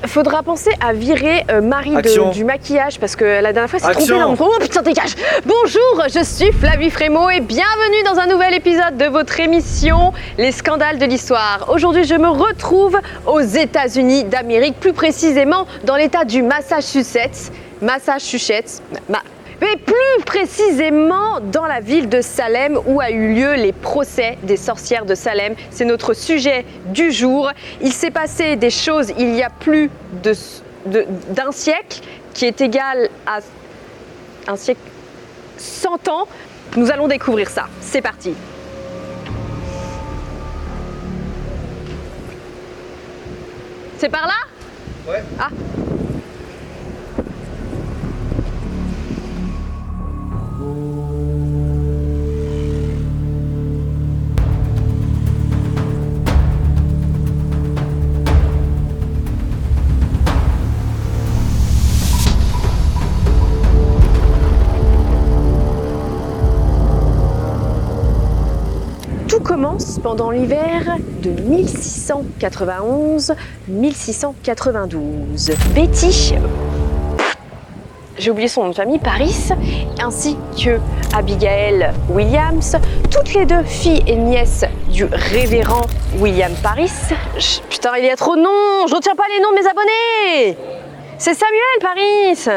Faudra penser à virer Marie du maquillage parce que la dernière fois elle s'est trompée dans mon... Oh putain, dégage! Bonjour, je suis Flavie Frémaux et bienvenue dans un nouvel épisode de votre émission Les Scandales de l'Histoire. Aujourd'hui, je me retrouve aux États-Unis d'Amérique, plus précisément dans l'état du Massachusetts. Mais plus précisément dans la ville de Salem où a eu lieu les procès des sorcières de Salem. C'est notre sujet du jour. Il s'est passé des choses il y a plus d'un siècle, qui est égal à un siècle 100 ans. Nous allons découvrir ça. C'est parti. C'est par là ? Ouais. Ah. Tout commence pendant l'hiver de 1691-1692. Betty, j'ai oublié son nom de famille, Paris, ainsi que Abigail Williams, toutes les deux filles et nièces du révérend William Paris. Putain, il y a trop de noms, je retiens pas les noms de mes abonnés. C'est Samuel Paris.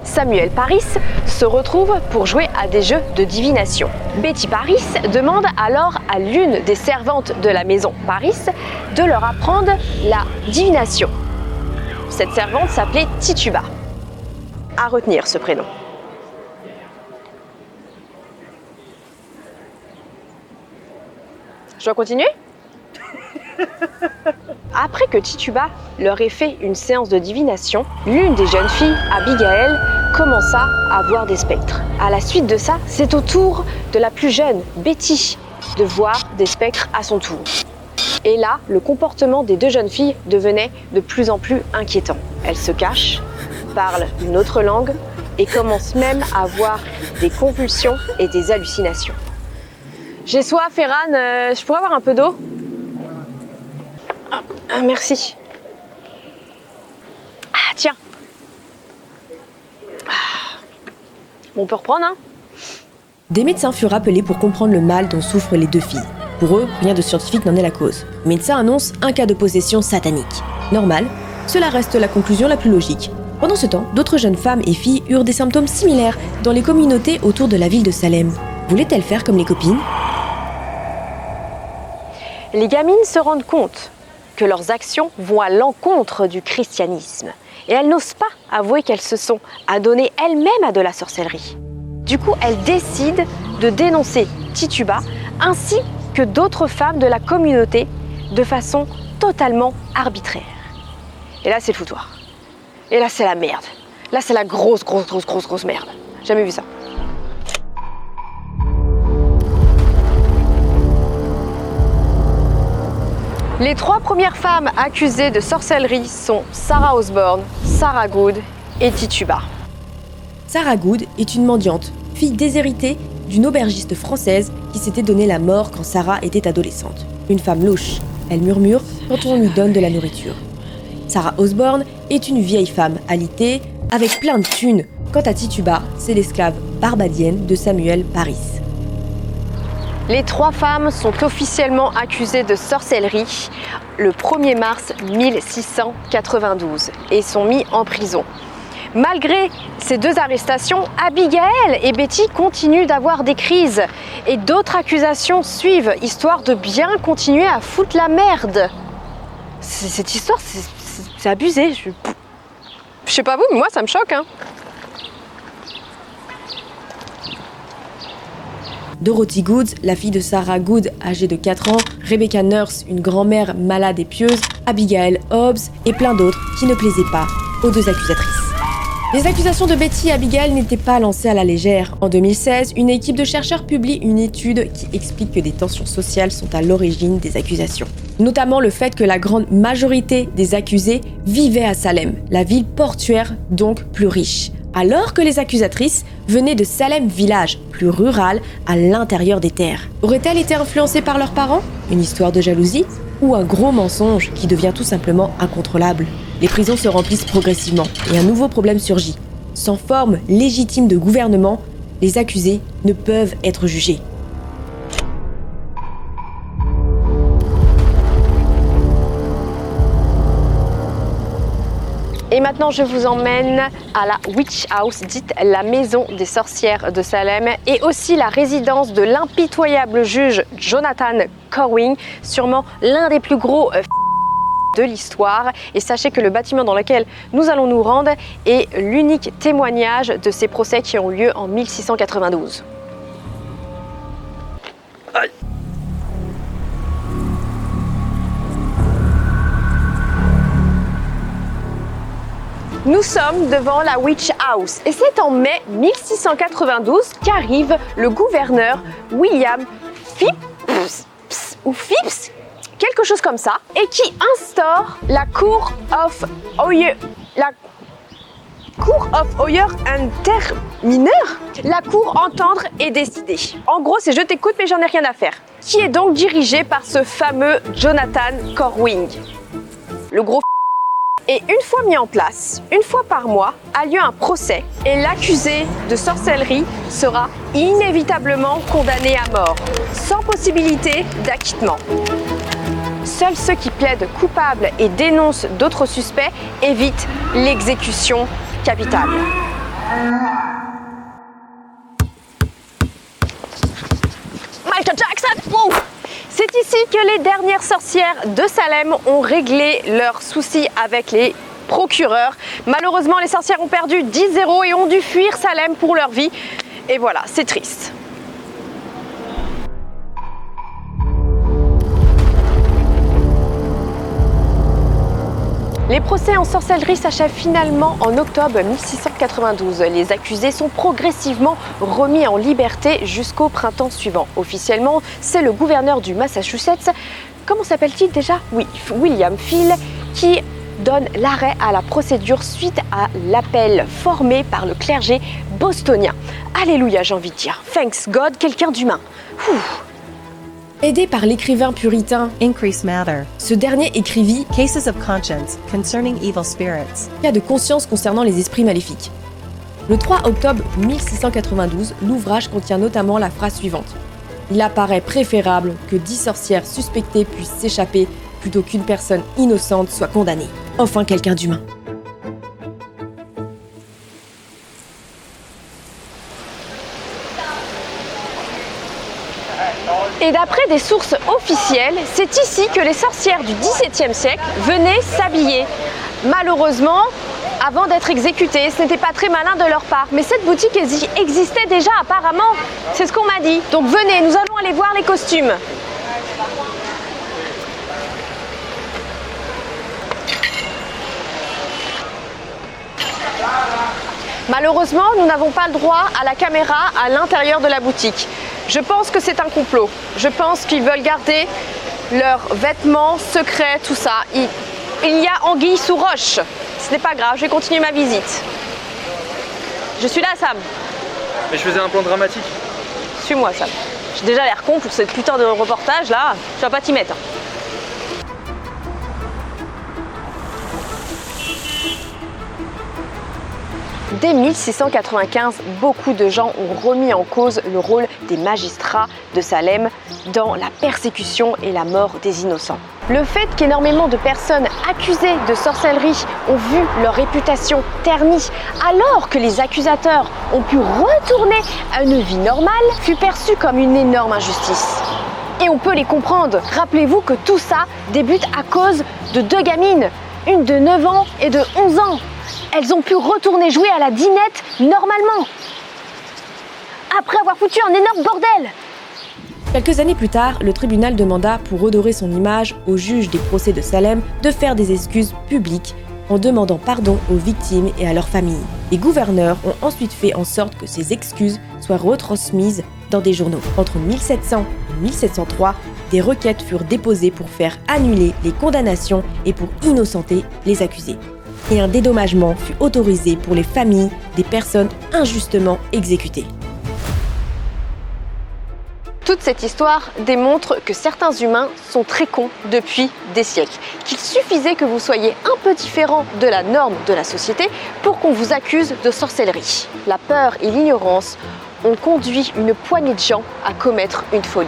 Samuel Paris se retrouve pour jouer à des jeux de divination. Betty Paris demande alors à l'une des servantes de la maison Paris de leur apprendre la divination. Cette servante s'appelait Tituba. À retenir ce prénom. Je dois continuer ? Après que Tituba leur ait fait une séance de divination, l'une des jeunes filles, Abigail, commença à voir des spectres. À la suite de ça, c'est au tour de la plus jeune, Betty, de voir des spectres à son tour. Et là, le comportement des deux jeunes filles devenait de plus en plus inquiétant. Elles se cachent, parlent une autre langue et commencent même à avoir des convulsions et des hallucinations. J'ai soif, Ferran, je pourrais avoir un peu d'eau ? Ah, merci. Ah, tiens. Bon, on peut reprendre, hein ? Des médecins furent appelés pour comprendre le mal dont souffrent les deux filles. Pour eux, rien de scientifique n'en est la cause. Les médecins annoncent un cas de possession satanique. Normal, cela reste la conclusion la plus logique. Pendant ce temps, d'autres jeunes femmes et filles eurent des symptômes similaires dans les communautés autour de la ville de Salem. Voulaient-elles faire comme les copines ? Les gamines se rendent compte que leurs actions vont à l'encontre du christianisme. Et elles n'osent pas avouer qu'elles se sont adonnées elles-mêmes à de la sorcellerie. Du coup, elles décident de dénoncer Tituba ainsi que d'autres femmes de la communauté de façon totalement arbitraire. Et là, c'est le foutoir. Et là, c'est la merde. Là, c'est la grosse merde. Jamais vu ça. Les trois premières femmes accusées de sorcellerie sont Sarah Osborne, Sarah Good et Tituba. Sarah Good est une mendiante, fille déshéritée d'une aubergiste française qui s'était donné la mort quand Sarah était adolescente. Une femme louche, elle murmure quand on lui donne de la nourriture. Sarah Osborne est une vieille femme alitée, avec plein de thunes. Quant à Tituba, c'est l'esclave barbadienne de Samuel Paris. Les trois femmes sont officiellement accusées de sorcellerie le 1er mars 1692 et sont mises en prison. Malgré ces deux arrestations, Abigail et Betty continuent d'avoir des crises et d'autres accusations suivent, histoire de bien continuer à foutre la merde. Cette histoire, c'est abusé. Je sais pas vous, mais moi ça me choque, hein. Dorothy Good, la fille de Sarah Good, âgée de 4 ans, Rebecca Nurse, une grand-mère malade et pieuse, Abigail Hobbs et plein d'autres qui ne plaisaient pas aux deux accusatrices. Les accusations de Betty et Abigail n'étaient pas lancées à la légère. En 2016, une équipe de chercheurs publie une étude qui explique que des tensions sociales sont à l'origine des accusations. Notamment le fait que la grande majorité des accusés vivaient à Salem, la ville portuaire donc plus riche. Alors que les accusatrices venaient de Salem village, plus rural, à l'intérieur des terres. Auraient-elles été influencées par leurs parents ? Une histoire de jalousie ? ou un gros mensonge qui devient tout simplement incontrôlable. Les prisons se remplissent progressivement et un nouveau problème surgit. Sans forme légitime de gouvernement, les accusés ne peuvent être jugés. Et maintenant, je vous emmène à la Witch House, dite la maison des sorcières de Salem, et aussi la résidence de l'impitoyable juge Jonathan Corwin, sûrement l'un des plus gros de l'histoire. Et sachez que le bâtiment dans lequel nous allons nous rendre est l'unique témoignage de ces procès qui ont lieu en 1692. Aïe. Nous sommes devant la Witch House et c'est en mai 1692 qu'arrive le gouverneur William Phipps, quelque chose comme ça, et qui instaure la Cour of Oyer, and Terminer, la cour entendre et décider. En gros, c'est je t'écoute mais j'en ai rien à faire. Qui est donc dirigé par ce fameux Jonathan Corwin, le gros. Et une fois mis en place, une fois par mois, a lieu un procès et l'accusé de sorcellerie sera inévitablement condamné à mort, sans possibilité d'acquittement. Seuls ceux qui plaident coupables et dénoncent d'autres suspects évitent l'exécution capitale. Michael Jackson! Wow. C'est ici que les dernières sorcières de Salem ont réglé leurs soucis avec les procureurs. Malheureusement, les sorcières ont perdu 10-0 et ont dû fuir Salem pour leur vie. Et voilà, c'est triste. Les procès en sorcellerie s'achèvent finalement en octobre 1692. Les accusés sont progressivement remis en liberté jusqu'au printemps suivant. Officiellement, c'est le gouverneur du Massachusetts, comment s'appelle-t-il déjà? Oui, William Phil, qui donne l'arrêt à la procédure suite à l'appel formé par le clergé bostonien. Alléluia, j'ai envie de dire. Thanks God, quelqu'un d'humain. Aidé par l'écrivain puritain Increase Mather, ce dernier écrivit Cases of Conscience Concerning Evil Spirits, cas de conscience concernant les esprits maléfiques. Le 3 octobre 1692, l'ouvrage contient notamment la phrase suivante. Il apparaît préférable que 10 sorcières suspectées puissent s'échapper plutôt qu'une personne innocente soit condamnée. Enfin quelqu'un d'humain. Et d'après des sources officielles, c'est ici que les sorcières du XVIIe siècle venaient s'habiller. Malheureusement, avant d'être exécutées, ce n'était pas très malin de leur part. Mais cette boutique existait déjà apparemment, c'est ce qu'on m'a dit. Donc venez, nous allons aller voir les costumes. Malheureusement, nous n'avons pas le droit à la caméra à l'intérieur de la boutique. Je pense que c'est un complot. Je pense qu'ils veulent garder leurs vêtements secrets, tout ça. Il y a anguille sous roche. Ce n'est pas grave, je vais continuer ma visite. Je suis là, Sam. Mais je faisais un plan dramatique. Suis-moi, Sam. J'ai déjà l'air con pour cette putain de reportage là. Tu vas pas t'y mettre. Dès 1695, beaucoup de gens ont remis en cause le rôle des magistrats de Salem dans la persécution et la mort des innocents. Le fait qu'énormément de personnes accusées de sorcellerie ont vu leur réputation ternie alors que les accusateurs ont pu retourner à une vie normale fut perçu comme une énorme injustice. Et on peut les comprendre. Rappelez-vous que tout ça débute à cause de deux gamines, une de 9 ans et de 11 ans. Elles ont pu retourner jouer à la dinette normalement, après avoir foutu un énorme bordel. Quelques années plus tard, le tribunal demanda, pour redorer son image, au juge des procès de Salem de faire des excuses publiques en demandant pardon aux victimes et à leurs familles. Les gouverneurs ont ensuite fait en sorte que ces excuses soient retransmises dans des journaux. Entre 1700 et 1703, des requêtes furent déposées pour faire annuler les condamnations et pour innocenter les accusés. Et un dédommagement fut autorisé pour les familles des personnes injustement exécutées. Toute cette histoire démontre que certains humains sont très cons depuis des siècles, qu'il suffisait que vous soyez un peu différent de la norme de la société pour qu'on vous accuse de sorcellerie. La peur et l'ignorance ont conduit une poignée de gens à commettre une folie.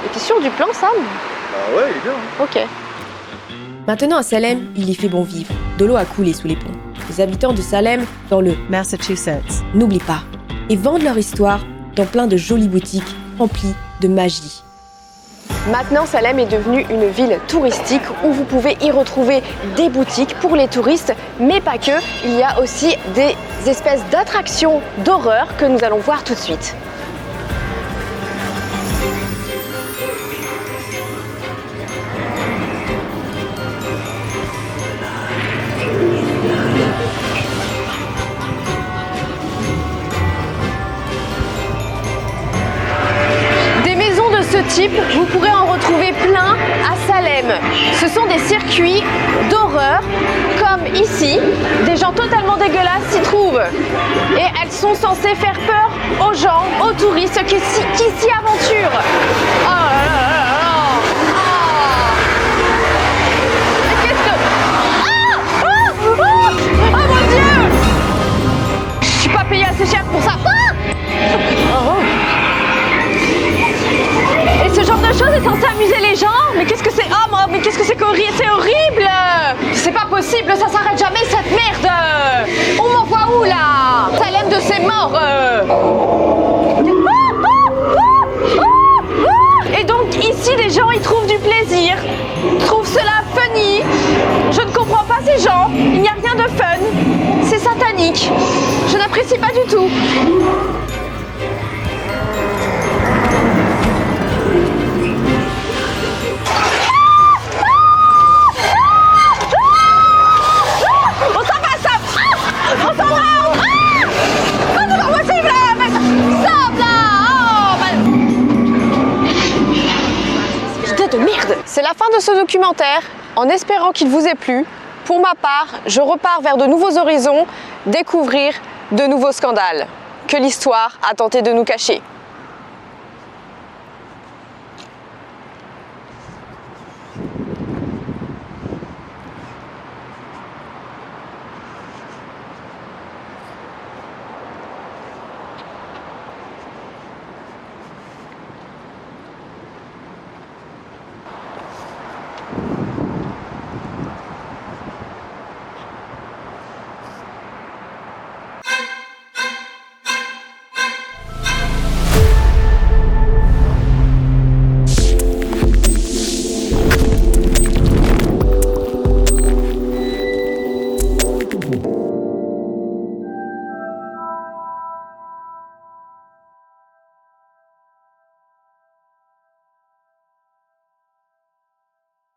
Et t'es sûr du plan, Sam? Bah ouais, il est bien. Ok. Maintenant à Salem, il y fait bon vivre. De l'eau a coulé sous les ponts. Les habitants de Salem, dans le Massachusetts. n'oublient pas, et vendent leur histoire dans plein de jolies boutiques remplies de magie. Maintenant, Salem est devenue une ville touristique où vous pouvez y retrouver des boutiques pour les touristes, mais pas que. Il y a aussi des espèces d'attractions d'horreur que nous allons voir tout de suite. Type, vous pourrez en retrouver plein à Salem. Ce sont des circuits d'horreur, comme ici. Des gens totalement dégueulasses s'y trouvent. Et elles sont censées faire peur aux gens, aux touristes qui s'y aventurent. Oh là là là là là. Mais qu'est-ce que... Oh mon Dieu! Je suis pas payée assez cher pour ça. Et ce genre de choses est censé amuser les gens? Mais qu'est-ce que c'est? Oh mais qu'est-ce que c'est horrible? C'est horrible! C'est pas possible, ça s'arrête jamais cette merde! On m'envoie où là? Salem de ses morts! Et donc ici les gens ils trouvent du plaisir, trouvent cela funny. Je ne comprends pas ces gens, il n'y a rien de fun. C'est satanique. Je n'apprécie pas du tout. C'est la fin de ce documentaire, en espérant qu'il vous ait plu. Pour ma part, je repars vers de nouveaux horizons, découvrir de nouveaux scandales que l'histoire a tenté de nous cacher.